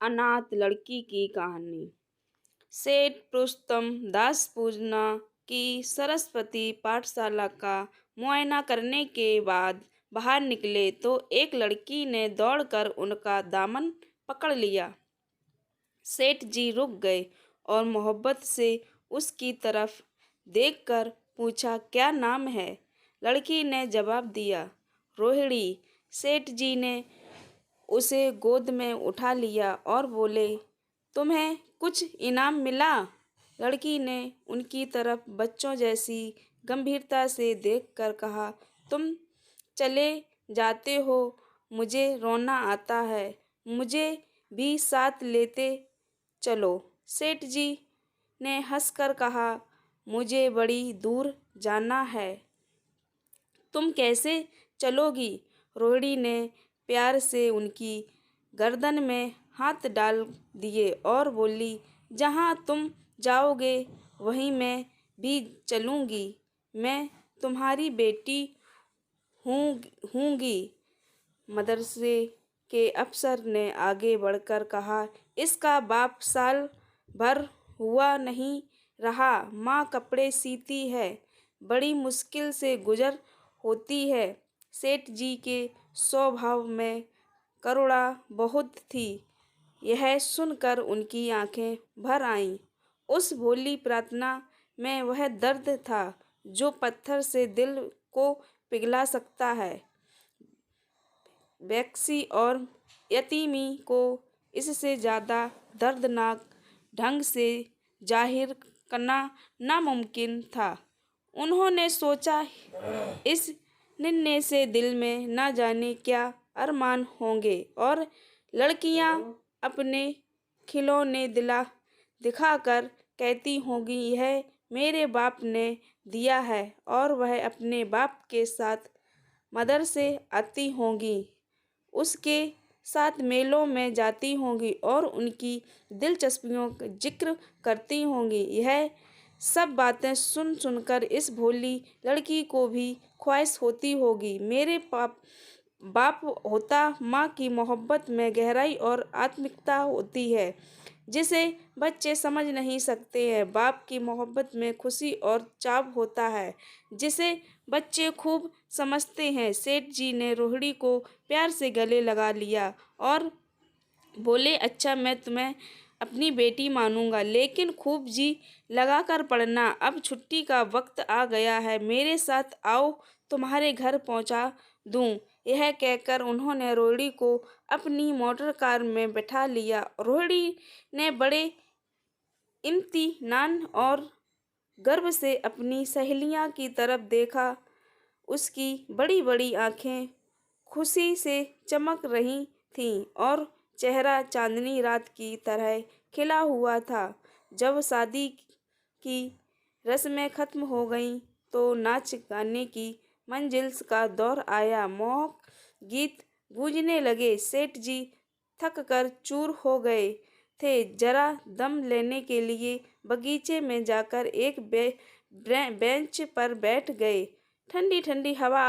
अनाथ लड़की की कहानी। सेठ पुरुषोत्तम दास पूजना की सरस्वती पाठशाला का मुआयना करने के बाद बाहर निकले तो एक लड़की ने दौड़कर उनका दामन पकड़ लिया। सेठ जी रुक गए और मोहब्बत से उसकी तरफ देखकर पूछा, क्या नाम है? लड़की ने जवाब दिया, रोहिणी। सेठ जी ने उसे गोद में उठा लिया और बोले, तुम्हें कुछ इनाम मिला? लड़की ने उनकी तरफ बच्चों जैसी गंभीरता से देखकर कहा, तुम चले जाते हो, मुझे रोना आता है, मुझे भी साथ लेते चलो। सेठ जी ने हंसकर कहा, मुझे बड़ी दूर जाना है, तुम कैसे चलोगी? रोहिणी ने प्यार से उनकी गर्दन में हाथ डाल दिए और बोली, जहाँ तुम जाओगे वहीं मैं भी चलूँगी। मैं तुम्हारी बेटी हूँगी। मदरसे के अफसर ने आगे बढ़कर कहा, इसका बाप साल भर हुआ नहीं रहा, माँ कपड़े सीती है, बड़ी मुश्किल से गुजर होती है। सेठ जी के स्वभाव में करुणा बहुत थी। यह सुनकर उनकी आंखें भर आईं। उस भोली प्रार्थना में वह दर्द था जो पत्थर से दिल को पिघला सकता है। बेकसी और यतीमी को इससे ज़्यादा दर्दनाक ढंग से जाहिर करना नामुमकिन था। उन्होंने सोचा, इस निर्णय से दिल में न जाने क्या अरमान होंगे और लड़कियां अपने खिलौने दिखाकर कहती होंगी, यह मेरे बाप ने दिया है, और वह अपने बाप के साथ मदरसे आती होंगी, उसके साथ मेलों में जाती होंगी और उनकी दिलचस्पियों का जिक्र करती होंगी। यह सब बातें सुन सुनकर इस भोली लड़की को भी ख्वाहिश होती होगी, मेरे बाप होता। माँ की मोहब्बत में गहराई और आत्मिकता होती है जिसे बच्चे समझ नहीं सकते हैं। बाप की मोहब्बत में खुशी और चाव होता है जिसे बच्चे खूब समझते हैं। सेठ जी ने रोहिणी को प्यार से गले लगा लिया और बोले, अच्छा, मैं तुम्हें अपनी बेटी मानूंगा, लेकिन खूब जी लगाकर पढ़ना। अब छुट्टी का वक्त आ गया है, मेरे साथ आओ, तुम्हारे घर पहुंचा दूं। यह कहकर उन्होंने रोहिणी को अपनी मोटर कार में बैठा लिया। रोहिणी ने बड़े इम्तिनान और गर्व से अपनी सहेलियां की तरफ देखा। उसकी बड़ी बड़ी आंखें खुशी से चमक रही थीं और चेहरा चांदनी रात की तरह खिला हुआ था। जब शादी की रस्में खत्म हो गईं तो नाच गाने की मंजिल का दौर आया। मोहक गीत गूंजने लगे। सेठ जी थक कर चूर हो गए थे, जरा दम लेने के लिए बगीचे में जाकर एक बेंच पर बैठ गए। ठंडी ठंडी हवा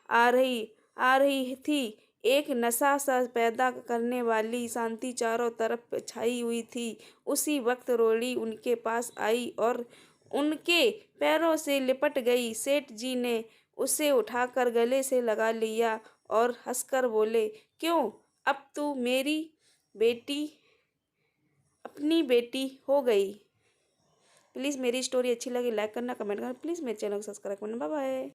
आ रही थी। एक नशा सा पैदा करने वाली शांति चारों तरफ छाई हुई थी। उसी वक्त रोहिणी उनके पास आई और उनके पैरों से लिपट गई। सेठ जी ने उसे उठाकर गले से लगा लिया और हंसकर बोले, क्यों, अब तू मेरी बेटी, अपनी बेटी हो गई। प्लीज़ मेरी स्टोरी अच्छी लगी लाइक करना, कमेंट करना, प्लीज़ मेरे चैनल को सब्सक्राइब करना। Bye bye.